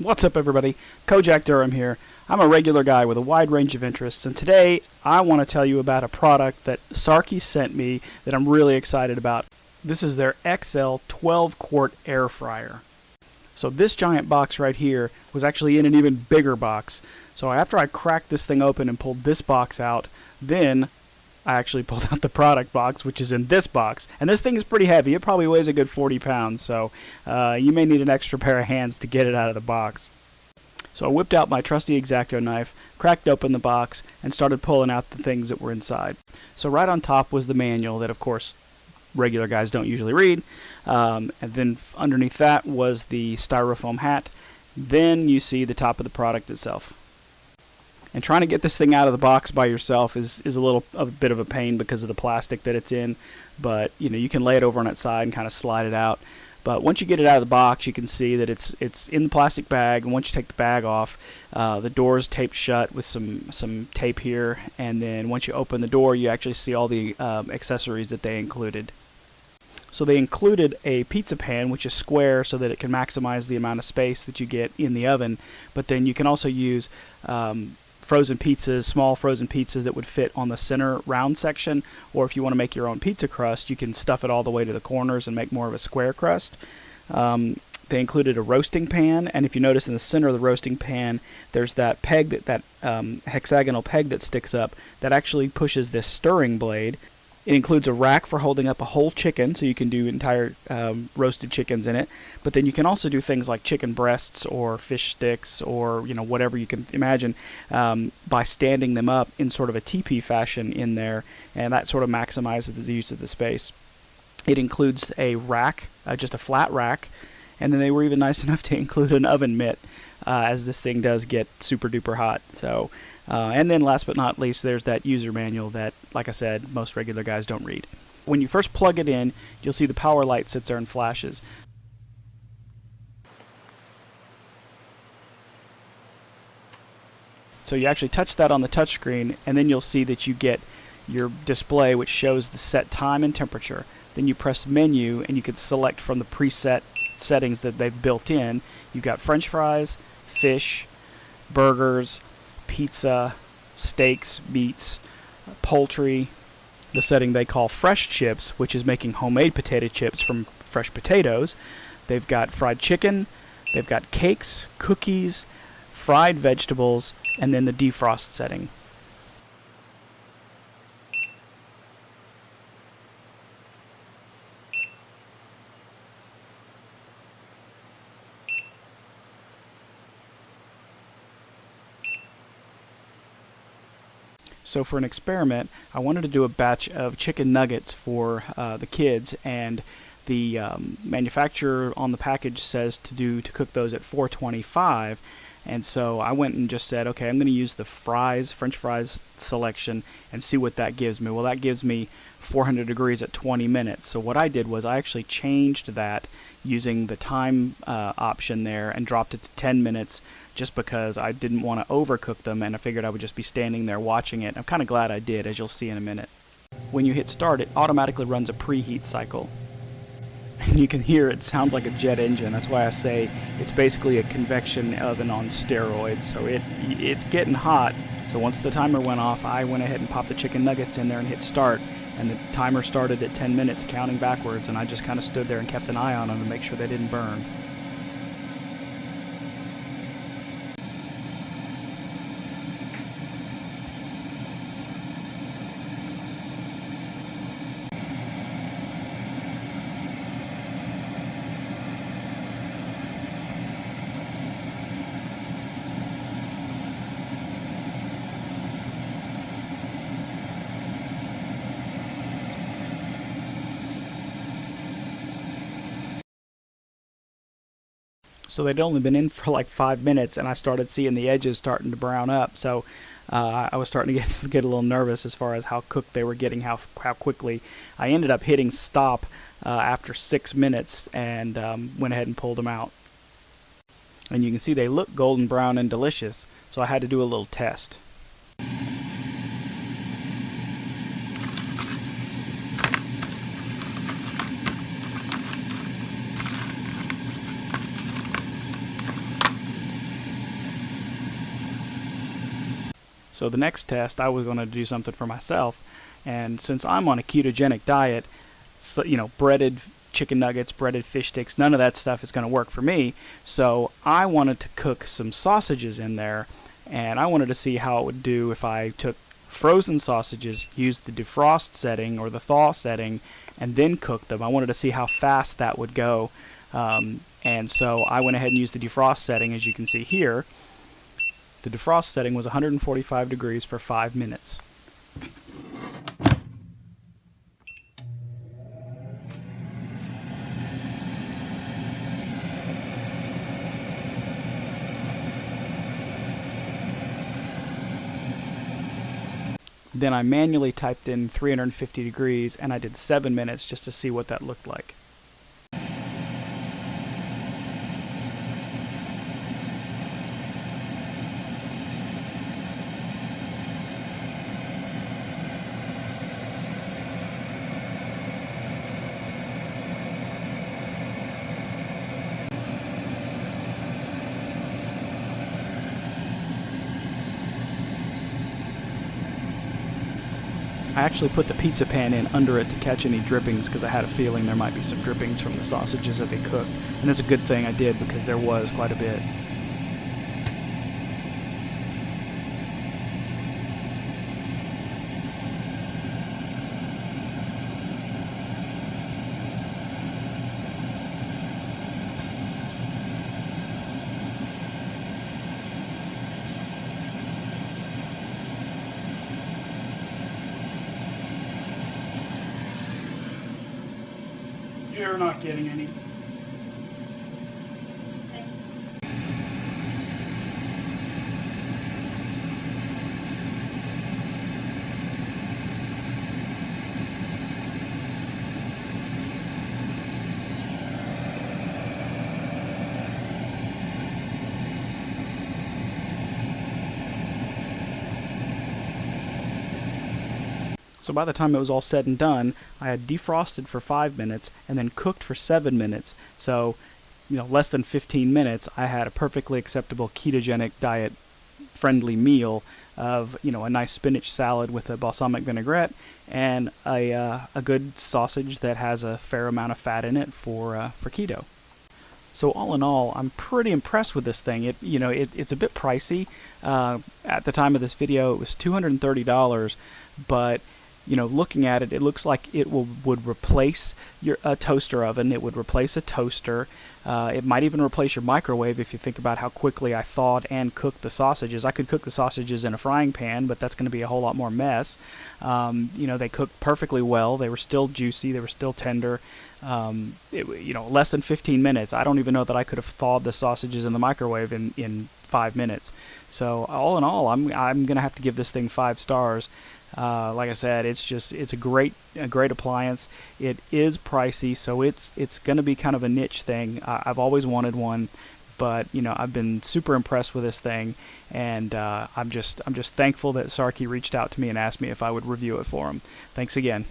What's up, everybody? Kojak Durham here. I'm a regular guy with a wide range of interests, and today I want to tell you about a product that Sarki sent me that I'm really excited about. This is their XL 12-quart air fryer. So this giant box right here was actually in an even bigger box. So after I cracked this thing open and pulled this box out, then I actually pulled out the product box, which is in this box. And this thing is pretty heavy. It probably weighs a good 40 pounds, so you may need an extra pair of hands to get it out of the box. So I whipped out my trusty X-Acto knife, cracked open the box, and started pulling out the things that were inside. So right on top was the manual that, of course, regular guys don't usually read. And then underneath that was the styrofoam hat. Then you see the top of the product itself. And trying to get this thing out of the box by yourself is a bit of a pain because of the plastic that it's in. But you can lay it over on its side and kind of slide it out. But once you get it out of the box, you can see that it's in the plastic bag. And once you take the bag off, the door is taped shut with some tape here. And then once you open the door, you actually see all the accessories that they included. So they included a pizza pan, which is square so that it can maximize the amount of space that you get in the oven. But then you can also use frozen pizzas, small frozen pizzas that would fit on the center round section, or if you want to make your own pizza crust, you can stuff it all the way to the corners and make more of a square crust. They included a roasting pan, and if you notice in the center of the roasting pan, there's that peg, that hexagonal peg that sticks up that actually pushes this stirring blade. It includes a rack for holding up a whole chicken, so you can do entire roasted chickens in it. But then you can also do things like chicken breasts or fish sticks or whatever you can imagine by standing them up in sort of a teepee fashion in there, and that sort of maximizes the use of the space. It includes a rack, just a flat rack, and then they were even nice enough to include an oven mitt, as this thing does get super duper hot. So. And then last but not least, there's that user manual that, like I said, most regular guys don't read. When you first plug it in, you'll see the power light sits there and flashes. So you actually touch that on the touchscreen, and then you'll see that you get your display, which shows the set time and temperature. Then you press menu, and you can select from the preset settings that they've built in. You've got French fries, fish, burgers, pizza, steaks, meats, poultry, the setting they call fresh chips, which is making homemade potato chips from fresh potatoes. They've got fried chicken, they've got cakes, cookies, fried vegetables, and then the defrost setting. So for an experiment, I wanted to do a batch of chicken nuggets for the kids, and the manufacturer on the package says to cook those at 425. And so I went and just said, okay, I'm going to use the French fries selection and see what that gives me. Well, that gives me 400 degrees at 20 minutes. So what I did was I actually changed that using the time option there and dropped it to 10 minutes just because I didn't want to overcook them, and I figured I would just be standing there watching it. I'm kind of glad I did, as you'll see in a minute. When you hit start, it automatically runs a preheat cycle. And you can hear it sounds like a jet engine. That's why I say it's basically a convection oven on steroids. So it's getting hot. So once the timer went off, I went ahead and popped the chicken nuggets in there and hit start. And the timer started at 10 minutes, counting backwards. And I just kind of stood there and kept an eye on them to make sure they didn't burn. So they'd only been in for like 5 minutes, and I started seeing the edges starting to brown up. So I was starting to get a little nervous as far as how cooked they were getting, how quickly. I ended up hitting stop after 6 minutes and went ahead and pulled them out. And you can see they look golden brown and delicious. So I had to do a little test. So the next test, I was going to do something for myself, and since I'm on a ketogenic diet, so, breaded chicken nuggets, breaded fish sticks, none of that stuff is going to work for me. So I wanted to cook some sausages in there, and I wanted to see how it would do if I took frozen sausages, used the defrost setting or the thaw setting, and then cooked them. I wanted to see how fast that would go. And so I went ahead and used the defrost setting, as you can see here. The defrost setting was 145 degrees for 5 minutes. Then I manually typed in 350 degrees, and I did 7 minutes just to see what that looked like. I actually put the pizza pan in under it to catch any drippings because I had a feeling there might be some drippings from the sausages that they cooked. And it's a good thing I did because there was quite a bit. You're not getting any. So by the time it was all said and done, I had defrosted for 5 minutes and then cooked for 7 minutes. So, less than 15 minutes, I had a perfectly acceptable ketogenic diet friendly meal of, a nice spinach salad with a balsamic vinaigrette and a good sausage that has a fair amount of fat in it for keto. So all in all, I'm pretty impressed with this thing. It's a bit pricey. At the time of this video, it was $230, but looking at it, it looks like it would replace your toaster oven. It would replace a toaster. It might even replace your microwave if you think about how quickly I thawed and cooked the sausages. I could cook the sausages in a frying pan, but that's going to be a whole lot more mess. They cooked perfectly well. They were still juicy. They were still tender. Less than 15 minutes. I don't even know that I could have thawed the sausages in the microwave in 5 minutes. So all in all, I'm going to have to give this thing 5 stars. Like I said, it's a great appliance. It is pricey, so it's going to be kind of a niche thing. I've always wanted one, but I've been super impressed with this thing, and I'm just thankful that Sarki reached out to me and asked me if I would review it for him. Thanks again.